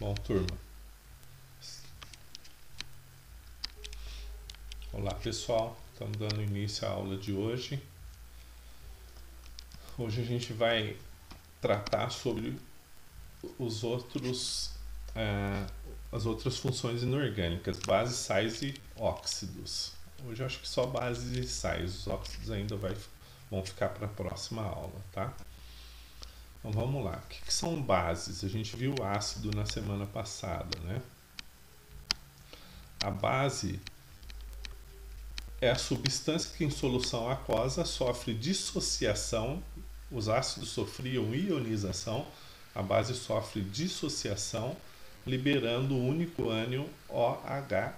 Bom, turma. Olá, pessoal. Estamos dando início à aula de hoje. Hoje a gente vai tratar sobre os outros, as outras funções inorgânicas, bases, sais e óxidos. Hoje eu acho que só bases e sais. Os óxidos ainda vão ficar para a próxima aula, tá? Então vamos lá. O que são bases? A gente viu ácido na semana passada, né? A base é a substância que em solução aquosa sofre dissociação. Os ácidos sofriam ionização, a base sofre dissociação, liberando o único ânion OH-,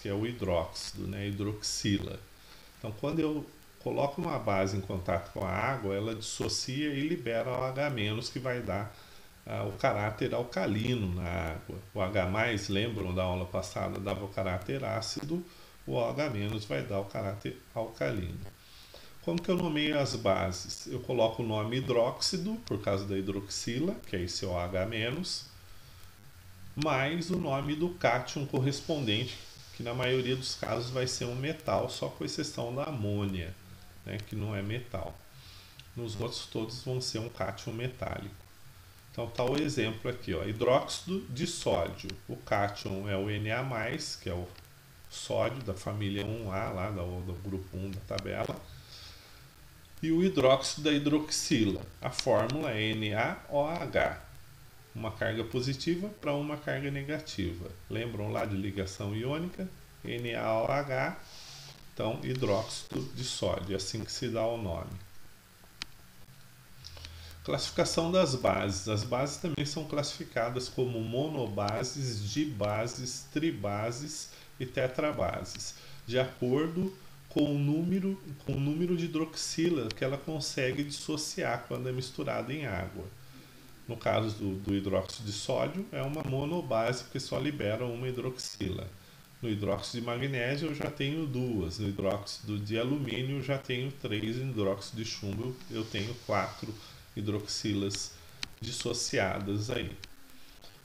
que é o hidróxido, né? Hidroxila. Então, quando eu coloco uma base em contato com a água, ela dissocia e libera o OH-, que vai dar o caráter alcalino na água. O H+, lembram da aula passada, dava o caráter ácido, o OH- vai dar o caráter alcalino. Como que eu nomeio as bases? Eu coloco o nome hidróxido, por causa da hidroxila, que é esse OH-, mais o nome do cátion correspondente, que na maioria dos casos vai ser um metal, só com exceção da amônia, né, que não é metal. Nos outros todos vão ser um cátion metálico. Então está o exemplo aqui, ó, hidróxido de sódio. O cátion é o Na+, que é o sódio da família 1A, lá do grupo 1 da tabela. E o hidróxido da hidroxila. A fórmula é NaOH. Uma carga positiva para uma carga negativa. Lembram lá de ligação iônica? NaOH, então hidróxido de sódio, é assim que se dá o nome. Classificação das bases. As bases também são classificadas como monobases, dibases, tribases e tetrabases, de acordo com o número de hidroxila que ela consegue dissociar quando é misturada em água. No caso do hidróxido de sódio, é uma monobase, porque só libera uma hidroxila. No hidróxido de magnésio eu já tenho duas, no hidróxido de alumínio eu já tenho três, no hidróxido de chumbo eu tenho 4 hidroxilas dissociadas aí.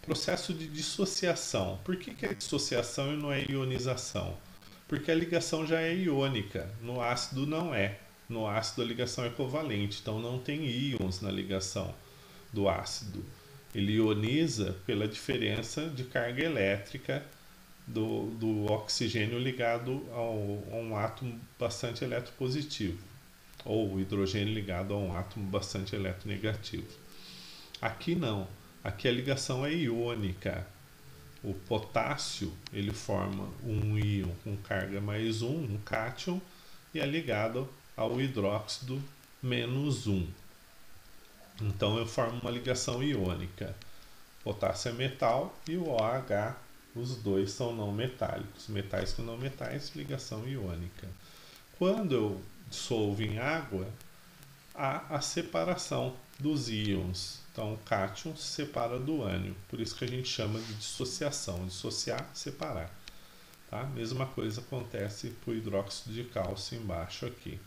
Processo de dissociação. Por que é dissociação e não é ionização? Porque a ligação já é iônica, no ácido não é. No ácido a ligação é covalente, então não tem íons na ligação do ácido. Ele ioniza pela diferença de carga elétrica do oxigênio ligado a um átomo bastante eletropositivo, ou o hidrogênio ligado a um átomo bastante eletronegativo. Aqui não, aqui a ligação é iônica. O potássio ele forma um íon com carga +1, um cátion, e é ligado ao hidróxido -1. Então eu formo uma ligação iônica. Potássio é metal e o OH, os dois são não metálicos. Metais com não metais, ligação iônica. Quando eu dissolvo em água, há a separação dos íons. Então o cátion se separa do ânion. Por isso que a gente chama de dissociação. Dissociar, separar. Tá? Mesma coisa acontece para o hidróxido de cálcio embaixo aqui.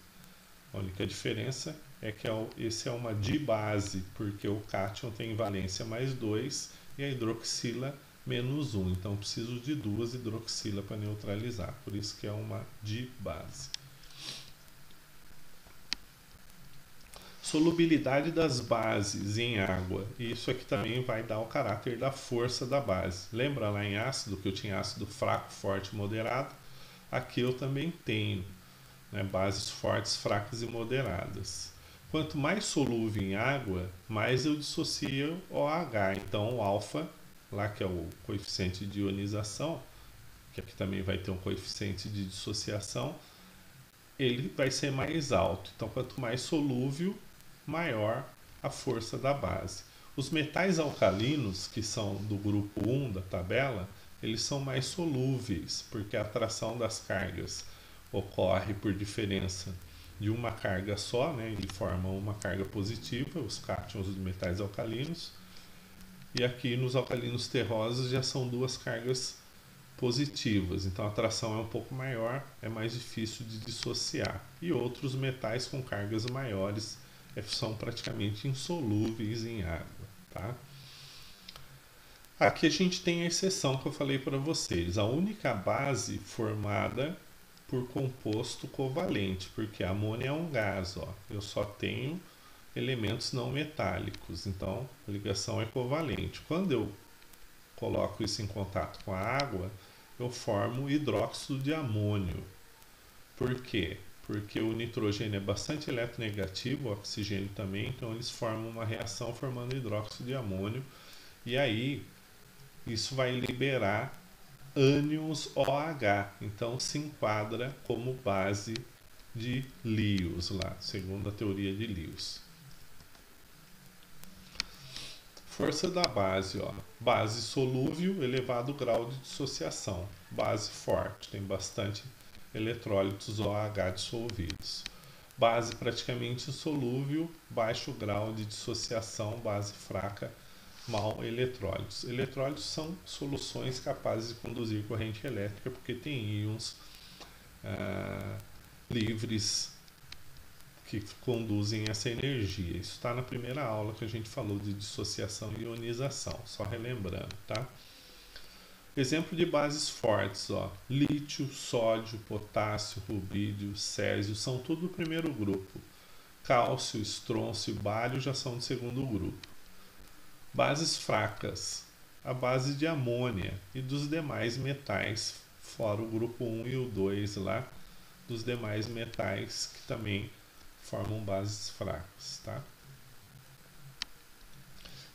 A única diferença é que esse é uma dibase, porque o cátion tem valência +2 e a hidroxila -1. Então preciso de duas hidroxila para neutralizar, por isso que é uma dibase. Solubilidade das bases em água. Isso aqui também vai dar o caráter da força da base. Lembra lá em ácido que eu tinha ácido fraco, forte e moderado? Aqui eu também tenho, né, bases fortes, fracas e moderadas. Quanto mais solúvel em água, mais eu dissocio OH. Então o alfa, lá que é o coeficiente de ionização, que aqui também vai ter um coeficiente de dissociação, ele vai ser mais alto. Então quanto mais solúvel, maior a força da base. Os metais alcalinos, que são do grupo 1 da tabela, eles são mais solúveis, porque a atração das cargas ocorre por diferença de uma carga só, né? Ele forma uma carga positiva, os cátions dos metais alcalinos, e aqui nos alcalinos terrosos já são duas cargas positivas, então a atração é um pouco maior, é mais difícil de dissociar. E outros metais com cargas maiores são praticamente insolúveis em água, tá? Aqui a gente tem a exceção que eu falei para vocês, a única base formada por composto covalente, porque a amônia é um gás, ó. Eu só tenho elementos não metálicos, então a ligação é covalente. Quando eu coloco isso em contato com a água, eu formo hidróxido de amônio. Por quê? Porque o nitrogênio é bastante eletronegativo, o oxigênio também, então eles formam uma reação formando hidróxido de amônio, e aí isso vai liberar ânions OH, então se enquadra como base de Lewis lá, segundo a teoria de Lewis. Força da base, ó. Base solúvel, elevado grau de dissociação. Base forte, tem bastante eletrólitos OH dissolvidos. Base praticamente insolúvel, baixo grau de dissociação. Base fraca, mal eletrólitos. Eletrólitos são soluções capazes de conduzir corrente elétrica porque tem íons livres que conduzem essa energia. Isso está na primeira aula que a gente falou de dissociação e ionização, só relembrando, tá? Exemplo de bases fortes, ó, lítio, sódio, potássio, rubídio, césio, são tudo do primeiro grupo. Cálcio, estrôncio e bário já são do segundo grupo. Bases fracas, a base de amônia e dos demais metais, fora o grupo 1 e o 2 lá, dos demais metais que também formam bases fracas, tá?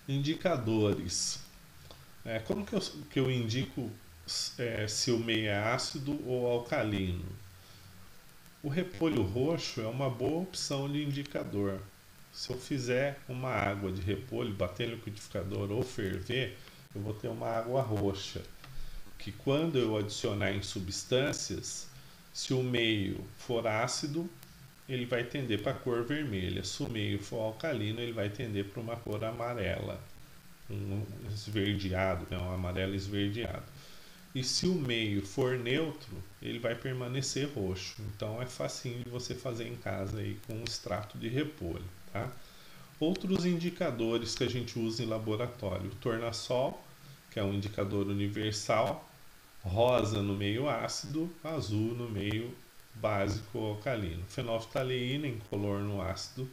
Indicadores. Como que eu indico se o meio é ácido ou alcalino? O repolho roxo é uma boa opção de indicador. Se eu fizer uma água de repolho, bater no liquidificador ou ferver, eu vou ter uma água roxa, que quando eu adicionar em substâncias, se o meio for ácido, ele vai tender para a cor vermelha. Se o meio for alcalino, ele vai tender para uma cor amarela, um esverdeado, né? Um amarelo esverdeado. E se o meio for neutro, ele vai permanecer roxo. Então é facinho de você fazer em casa aí com um extrato de repolho, tá? Outros indicadores que a gente usa em laboratório: o tornassol, que é um indicador universal, rosa no meio ácido, azul no meio básico alcalino. Fenolftaleína incolor no ácido,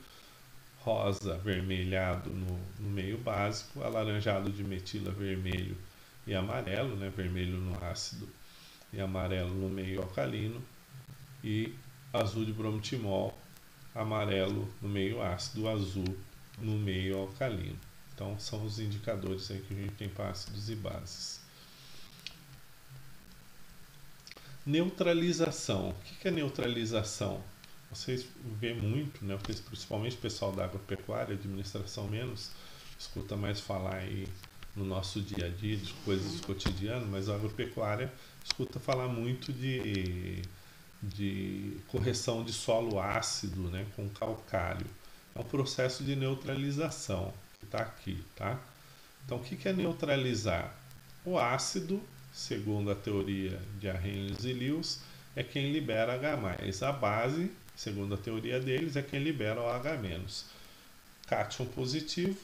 rosa avermelhado no meio básico, alaranjado de metila vermelho e amarelo, né? Vermelho no ácido e amarelo no meio alcalino, e azul de bromotimol, amarelo no meio ácido, azul no meio alcalino. Então são os indicadores aí que a gente tem para ácidos e bases. Neutralização. O que é neutralização? Vocês vê muito, né? Principalmente o pessoal da agropecuária, administração menos, escuta mais falar aí no nosso dia a dia de coisas do cotidiano, mas a agropecuária escuta falar muito de correção de solo ácido, né, com calcário. É um processo de neutralização que está aqui, tá? Então, o que é neutralizar? O ácido, segundo a teoria de Arrhenius e Lewis, é quem libera H+. A base, segundo a teoria deles, é quem libera o H-. Cátion positivo,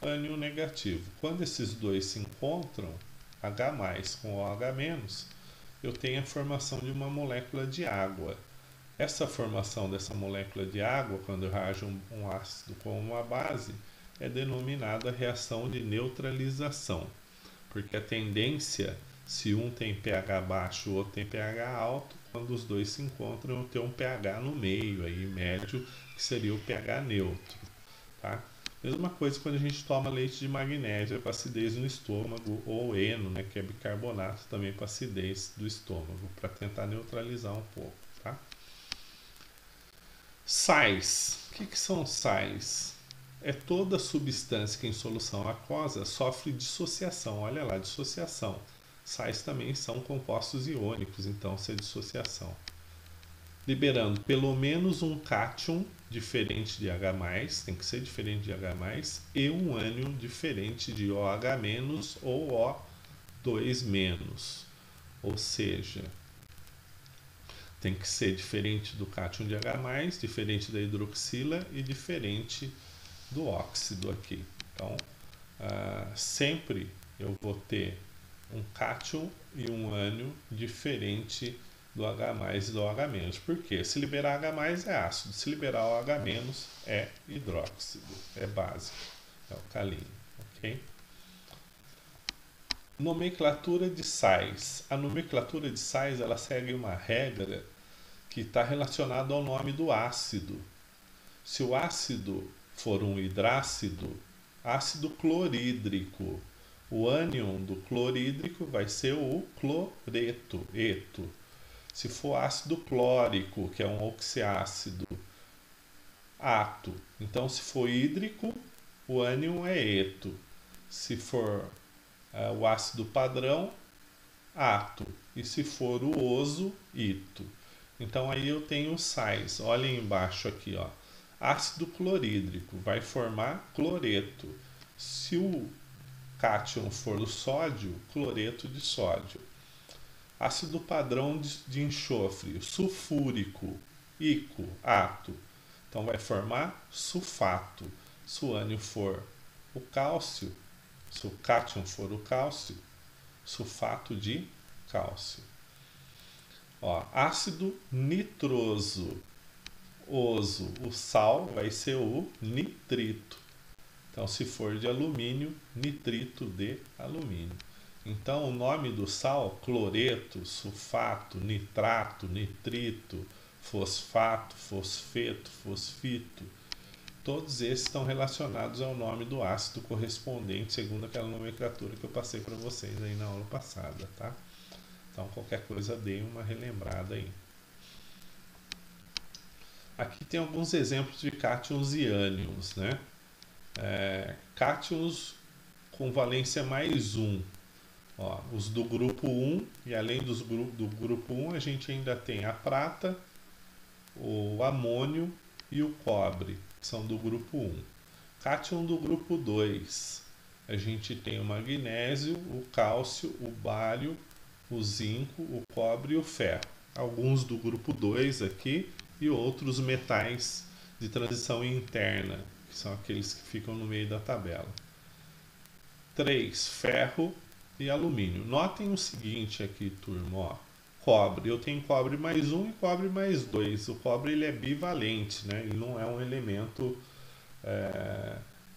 ânion negativo. Quando esses dois se encontram, H+ com OH-, eu tenho a formação de uma molécula de água. Essa formação dessa molécula de água, quando eu reajo um ácido com uma base, é denominada reação de neutralização, porque a tendência, se um tem pH baixo e o outro tem pH alto, quando os dois se encontram, eu tenho um pH no meio, aí, médio, que seria o pH neutro, tá? Mesma coisa quando a gente toma leite de magnésia para acidez no estômago, ou eno, né, que é bicarbonato, também para acidez do estômago, para tentar neutralizar um pouco, tá? Sais. O que são sais? É toda substância que em solução aquosa sofre dissociação. Olha lá, dissociação. Sais também são compostos iônicos, então isso é dissociação. Liberando pelo menos um cátion diferente de H+, tem que ser diferente de H+, e um ânion diferente de OH- ou O2-. Ou seja, tem que ser diferente do cátion de H+, diferente da hidroxila e diferente do óxido aqui. Então, sempre eu vou ter um cátion e um ânion diferente do H+, e do H-. Por quê? Se liberar H+, é ácido, se liberar o H- é hidróxido, é básico, é alcalino, ok? Nomenclatura de sais. A nomenclatura de sais ela segue uma regra que está relacionada ao nome do ácido. Se o ácido for um hidrácido, ácido clorídrico, o ânion do clorídrico vai ser o cloreto, eto. Se for ácido clórico, que é um oxiácido, ato. Então, se for hídrico, o ânion é eto. Se for o ácido padrão, ato. E se for o oso, ito. Então, aí eu tenho os sais. Olhem embaixo aqui, ó. Ácido clorídrico vai formar cloreto. Se o cátion for o sódio, cloreto de sódio. Ácido padrão de enxofre, sulfúrico, ico, ato. Então vai formar sulfato. Se o ânion for o cálcio, se o cátion for o cálcio, sulfato de cálcio. Ó, ácido nitroso, oso, o sal vai ser o nitrito. Então, se for de alumínio, nitrito de alumínio. Então, o nome do sal, cloreto, sulfato, nitrato, nitrito, fosfato, fosfeto, fosfito, todos esses estão relacionados ao nome do ácido correspondente, segundo aquela nomenclatura que eu passei para vocês aí na aula passada, tá? Então, qualquer coisa, dê uma relembrada aí. Aqui tem alguns exemplos de cátions e ânions, né? Cátions com valência +1. Ó, os do grupo 1, e além do grupo 1, a gente ainda tem a prata, o amônio e o cobre, que são do grupo 1. Cátion do grupo 2, a gente tem o magnésio, o cálcio, o bário, o zinco, o cobre e o ferro. Alguns do grupo 2 aqui e outros metais de transição interna, que são aqueles que ficam no meio da tabela. 3. Ferro e alumínio. Notem o seguinte aqui, turma, ó. Cobre, eu tenho cobre +1 e cobre +2. O cobre ele é bivalente, né? Ele não é um elemento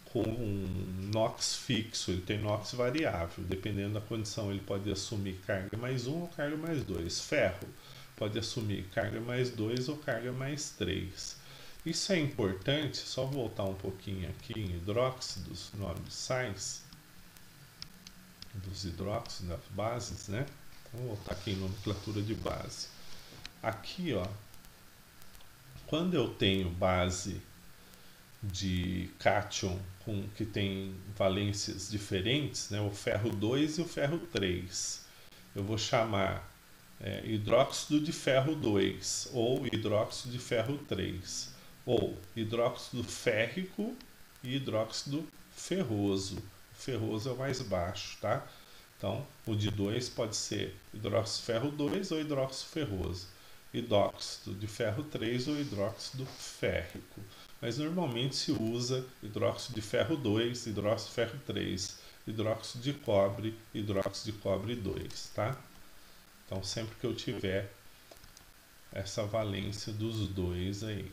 com um NOx fixo, ele tem NOx variável. Dependendo da condição, ele pode assumir carga +1 ou carga +2. Ferro pode assumir carga +2 ou carga +3. Isso é importante, só voltar um pouquinho aqui em hidróxidos, nome de sais, dos hidróxidos, das bases, né? Vamos voltar aqui em nomenclatura de base. Aqui, ó, quando eu tenho base de cátion que tem valências diferentes, né, o ferro 2 e o ferro 3, eu vou chamar hidróxido de ferro 2 ou hidróxido de ferro 3, ou hidróxido férrico e hidróxido ferroso. O ferroso é o mais baixo, tá? Então, o de 2 pode ser hidróxido de ferro 2 ou hidróxido ferroso, hidróxido de ferro 3 ou hidróxido férrico. Mas normalmente se usa hidróxido de ferro 2, hidróxido de ferro 3, hidróxido de cobre 2, tá? Então, sempre que eu tiver essa valência dos dois aí,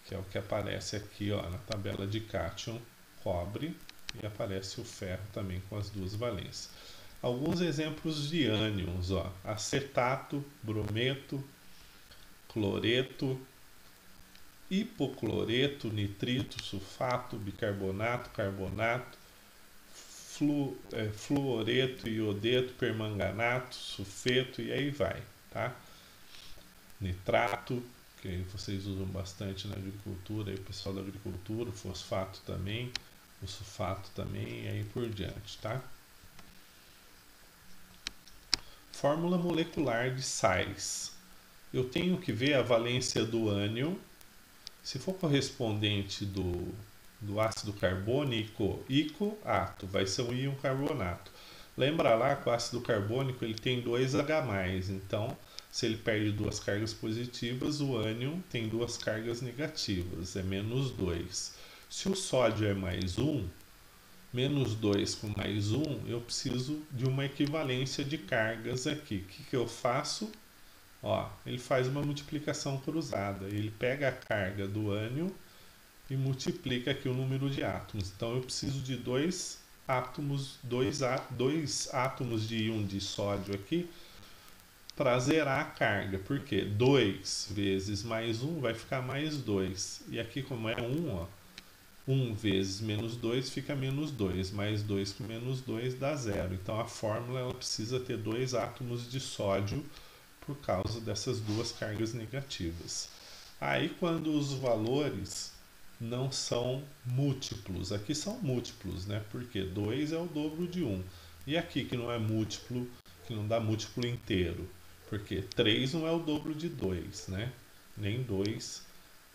que é o que aparece aqui, ó, na tabela de cátion, cobre, e aparece o ferro também com as duas valências. Alguns exemplos de ânions, ó, acetato, brometo, cloreto, hipocloreto, nitrito, sulfato, bicarbonato, carbonato, fluoreto, iodeto, permanganato, sulfeto e aí vai, tá? Nitrato, que vocês usam bastante na agricultura, aí o pessoal da agricultura, o fosfato também, o sulfato também e aí por diante, tá? Fórmula molecular de sais. Eu tenho que ver a valência do ânion. Se for correspondente do ácido carbônico, ico-ato, vai ser um íon carbonato. Lembra lá que o ácido carbônico ele tem 2H+, então se ele perde duas cargas positivas, o ânion tem duas cargas negativas, é -2. Se o sódio é +1, menos 2 com mais 1, eu preciso de uma equivalência de cargas aqui. O que eu faço? Ó, ele faz uma multiplicação cruzada. Ele pega a carga do ânion e multiplica aqui o número de átomos. Então eu preciso de dois átomos de íon de sódio aqui para zerar a carga. Porque 2 vezes mais 1 vai ficar mais 2. E aqui como é 1, ó, 1 vezes menos 2 fica menos 2. Mais 2 com menos 2 dá 0. Então a fórmula ela precisa ter dois átomos de sódio por causa dessas duas cargas negativas. Aí quando os valores não são múltiplos, aqui são múltiplos, né? Porque 2 é o dobro de 1. E aqui que não é múltiplo, que não dá múltiplo inteiro, porque 3 não é o dobro de 2, né? Nem 2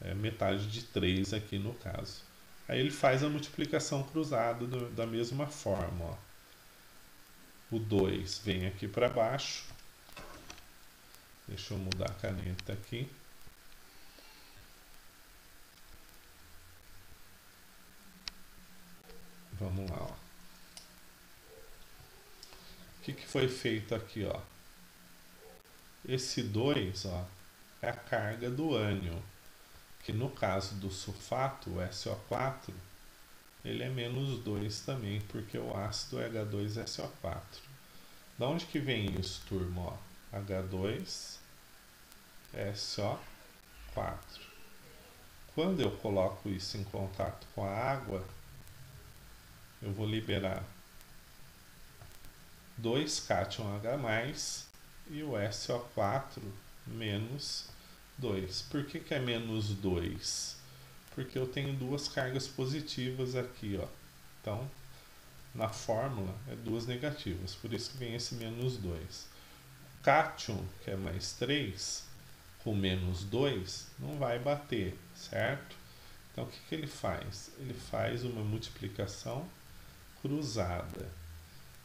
é metade de 3 aqui no caso. Aí ele faz a multiplicação cruzada da mesma forma, ó. O 2 vem aqui para baixo. Deixa eu mudar a caneta aqui. Vamos lá, ó. O que foi feito aqui, ó? Esse 2, ó, é a carga do ânion, que no caso do sulfato, o SO4, ele é menos 2 também, porque o ácido é H2SO4. Da onde que vem isso, turma? Ó, H2SO4. Quando eu coloco isso em contato com a água, eu vou liberar 2 cátion H+, e o SO4 menos 2. Por que é menos 2? Porque eu tenho duas cargas positivas aqui, ó. Então, na fórmula, é duas negativas, por isso que vem esse menos 2. Cátion, que é mais 3, com menos 2, não vai bater, certo? Então, o que ele faz? Ele faz uma multiplicação cruzada.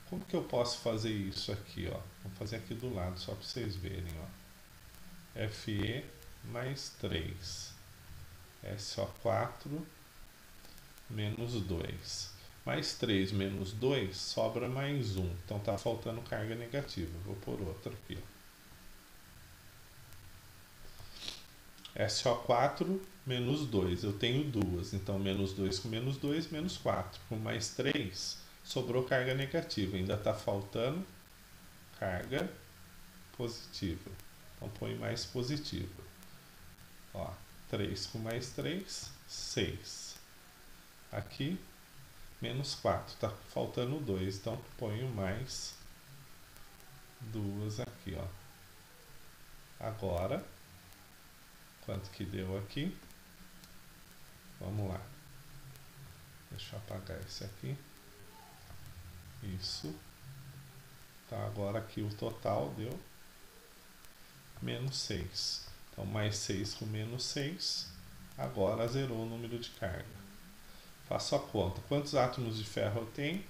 Como que eu posso fazer isso aqui, ó? Vou fazer aqui do lado, só para vocês verem, ó. Fe mais 3. SO4 menos 2. Mais 3 menos 2 sobra mais 1. Então está faltando carga negativa. Vou pôr outra aqui. SO4 menos 2. Eu tenho duas. Então menos 2 com menos 2, menos 4. Com mais 3, sobrou carga negativa. Ainda está faltando carga positiva. Então põe mais positiva. Ó, 3 com mais 3, 6. Aqui, menos 4. Está faltando 2. Então ponho mais duas aqui, ó. Agora, quanto que deu aqui? Vamos lá. Deixa eu apagar esse aqui. Isso. Tá, agora aqui o total deu menos 6. Então, mais 6 com menos 6. Agora zerou o número de carga. Faço a conta. Quantos átomos de ferro eu tenho?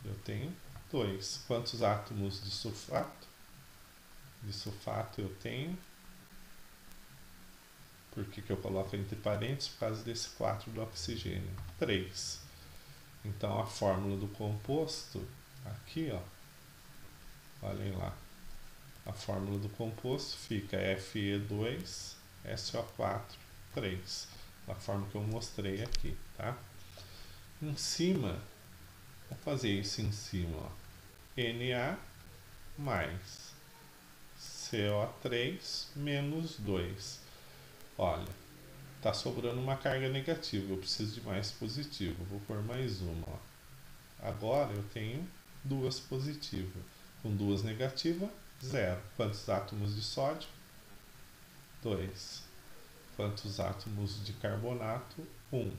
Eu tenho 2. Quantos átomos de sulfato? De sulfato eu tenho. Por que eu coloco entre parênteses? Por causa desse 4 do oxigênio. 3. Então a fórmula do composto, aqui, ó. Olhem lá. A fórmula do composto fica Fe2SO4 3. Da forma que eu mostrei aqui, tá? Em cima, vou fazer isso em cima, ó. Na mais CO3 menos 2. Olha, tá sobrando uma carga negativa, eu preciso de mais positivo, vou pôr mais uma, ó. Agora eu tenho duas positivas, com duas negativas, 0. Quantos átomos de sódio? 2. Quantos átomos de carbonato? 1.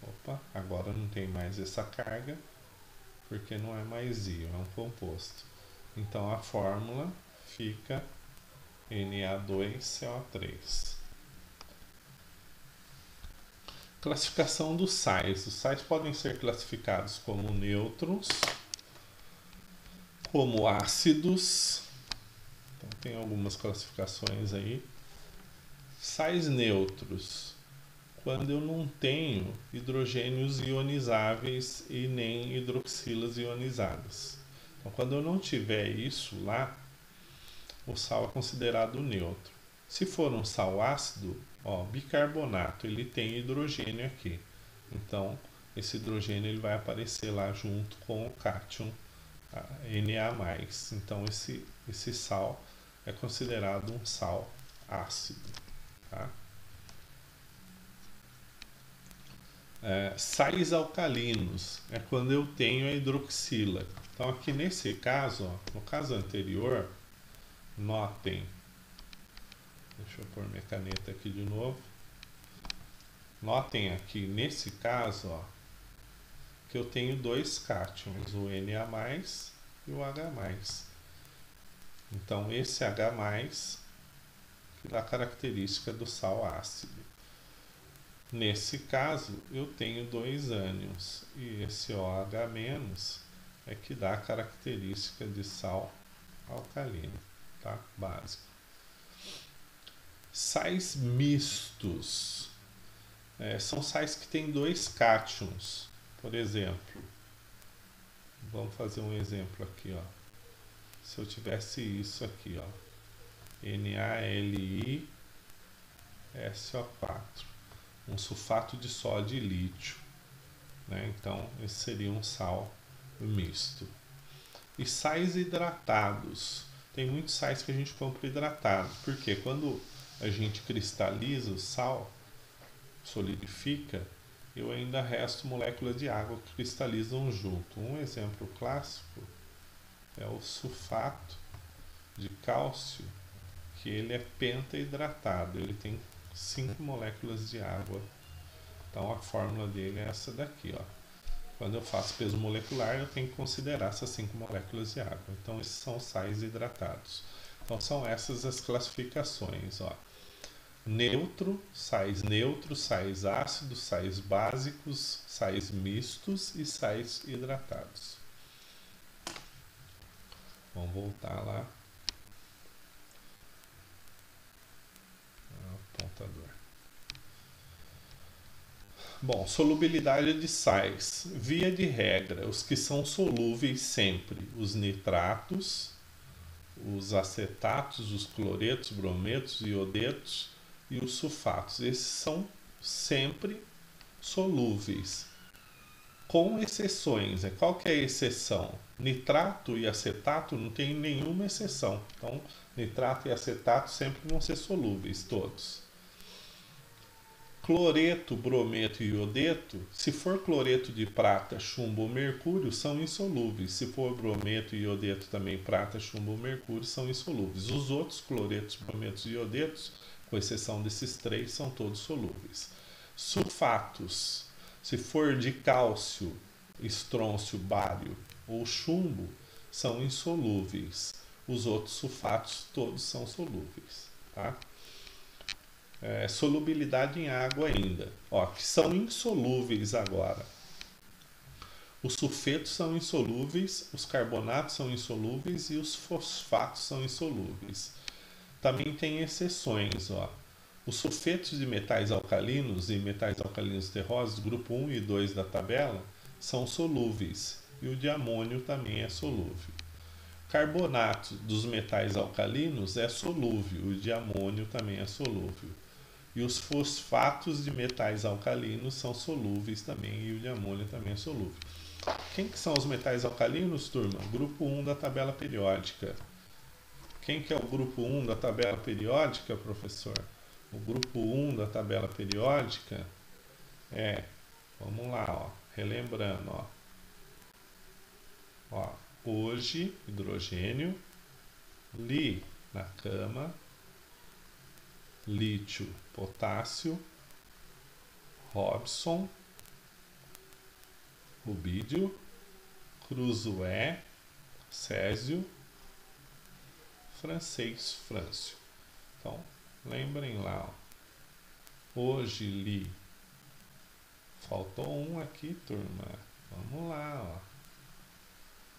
Opa, agora não tem mais essa carga, porque não é mais íon, é um composto. Então a fórmula fica Na2CO3. Classificação dos sais. Os sais podem ser classificados como nêutrons, como ácidos. Então tem algumas classificações aí. Sais neutros quando eu não tenho hidrogênios ionizáveis e nem hidroxilas ionizadas. Então, quando eu não tiver isso lá, o sal é considerado neutro. Se for um sal ácido, ó, bicarbonato, ele tem hidrogênio aqui. Então, esse hidrogênio ele vai aparecer lá junto com o cátion Na+. Então, esse sal é considerado um sal ácido. Tá? Sais alcalinos é quando eu tenho a hidroxila. Então, aqui nesse caso, ó, no caso anterior, notem, deixa eu pôr minha caneta aqui de novo. Notem aqui nesse caso, ó, que eu tenho dois cátions, o Na+ e o H+. Então, esse H+, que dá a característica do sal ácido. Nesse caso, eu tenho dois ânions, e esse OH- é que dá a característica de sal alcalino, tá? Básico. Sais mistos. São sais que têm dois cátions. Por exemplo, vamos fazer um exemplo aqui, ó. Se eu tivesse isso aqui, ó, NaLiSO4, um sulfato de sódio e lítio, né? Então esse seria um sal misto. E sais hidratados, tem muitos sais que a gente compra hidratados, porque quando a gente cristaliza o sal, solidifica, eu ainda resto moléculas de água que cristalizam junto. Um exemplo clássico é o sulfato de cálcio, que ele é pentaidratado, ele tem 5 moléculas de água. Então a fórmula dele é essa daqui, ó. Quando eu faço peso molecular, eu tenho que considerar essas 5 moléculas de água. Então esses são os sais hidratados. Então são essas as classificações, ó. Neutros, sais ácidos, sais básicos, sais mistos e sais hidratados. Vamos voltar lá. Apontador. Bom, solubilidade de sais. Via de regra, os que são solúveis sempre, os nitratos, os acetatos, os cloretos, brometos, iodetos e os sulfatos. Esses são sempre solúveis, com exceções. Qual que é a exceção? Nitrato e acetato não tem nenhuma exceção. Então, nitrato e acetato sempre vão ser solúveis, todos. Cloreto, brometo e iodeto, se for cloreto de prata, chumbo ou mercúrio, são insolúveis. Se for brometo e iodeto também, prata, chumbo ou mercúrio, são insolúveis. Os outros cloretos, brometos e iodetos, com exceção desses três, são todos solúveis. Sulfatos, se for de cálcio, estrôncio, bário ou chumbo, são insolúveis. Os outros sulfatos todos são solúveis, tá? Solubilidade em água ainda, ó, que são insolúveis agora. Os sulfetos são insolúveis, os carbonatos são insolúveis e os fosfatos são insolúveis. Também tem exceções, ó. Os sulfetos de metais alcalinos e metais alcalinos terrosos, grupo 1 e 2 da tabela, são solúveis, e o de amônio também é solúvel. Carbonato dos metais alcalinos é solúvel, o de amônio também é solúvel. E os fosfatos de metais alcalinos são solúveis também, e o de amônio também é solúvel. Quem que são os metais alcalinos, turma? Grupo 1 da tabela periódica. Quem que é o grupo 1 da tabela periódica, professor? O grupo 1 da tabela periódica vamos lá, ó, relembrando, ó, hoje, hidrogênio, Li na cama, lítio, potássio, Robson, rubídio, cruzoé, césio, francês, frâncio. Então, lembrem lá, ó. Hoje li. Faltou um aqui, turma. Vamos lá, ó.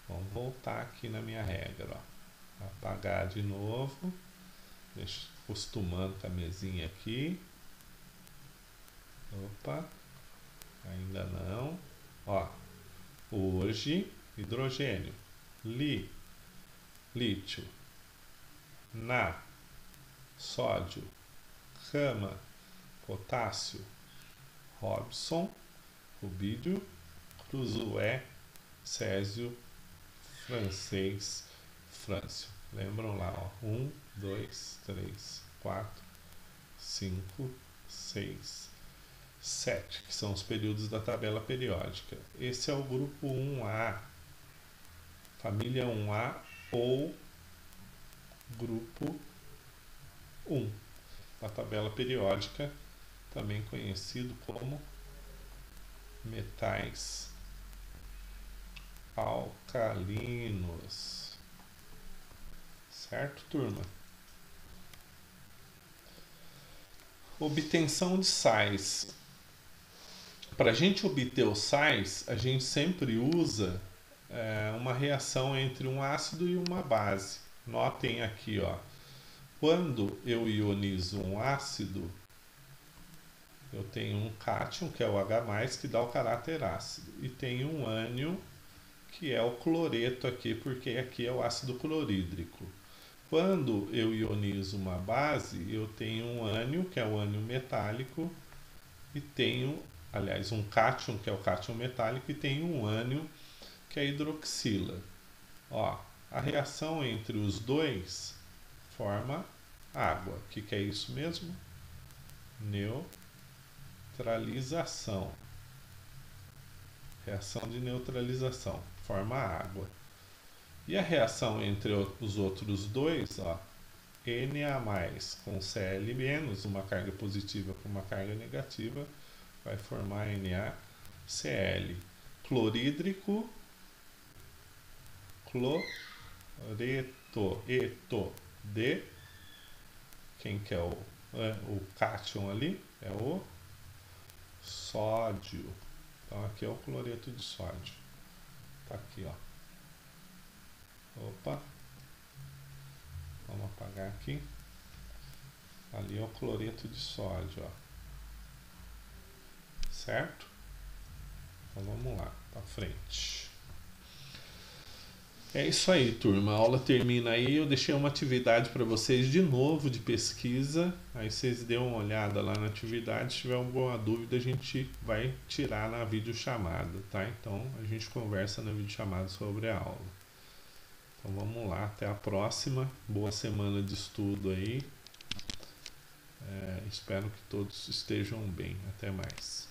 Vamos voltar aqui na minha regra, ó. Apagar de novo. Deixa acostumando com a mesinha aqui. Opa, ainda não. Ó, hoje, hidrogênio, lítio, sódio, cama, potássio, Robson, rubídio, cruzoé, césio, francês, frâncio. Lembram lá, ó, 1, 2, 3, 4, 5, 6, 7, que são os períodos da tabela periódica. Esse é o grupo 1A, família 1A ou grupo 1 da tabela periódica, também conhecido como metais alcalinos. Certo, turma? Obtenção de sais. Para a gente obter os sais, a gente sempre usa uma reação entre um ácido e uma base. Notem aqui, ó, quando eu ionizo um ácido, eu tenho um cátion, que é o H+, que dá o caráter ácido, e tenho um ânion, que é o cloreto aqui, porque aqui é o ácido clorídrico. Quando eu ionizo uma base, eu tenho um ânion, que é o ânion metálico, e tenho, aliás, um cátion, que é o cátion metálico, e tenho um ânion, que é a hidroxila. Ó, a reação entre os dois forma água. O que é isso mesmo? Neutralização. Reação de neutralização, forma água. E a reação entre os outros dois, ó, Na+ com Cl-, uma carga positiva com uma carga negativa, vai formar NaCl. Clorídrico, cloreto, de, quem que é o cátion ali? É o sódio. Então aqui é o cloreto de sódio. Tá aqui, ó. Opa. Vamos apagar aqui. Ali é o cloreto de sódio, ó. Certo? Então vamos lá, para frente. É isso aí, turma. A aula termina aí. Eu deixei uma atividade para vocês de novo de pesquisa. Aí vocês dêem uma olhada lá na atividade. Se tiver alguma dúvida, a gente vai tirar na videochamada, tá? Então a gente conversa na videochamada sobre a aula. Então vamos lá, até a próxima. Boa semana de estudo aí. Espero que todos estejam bem. Até mais.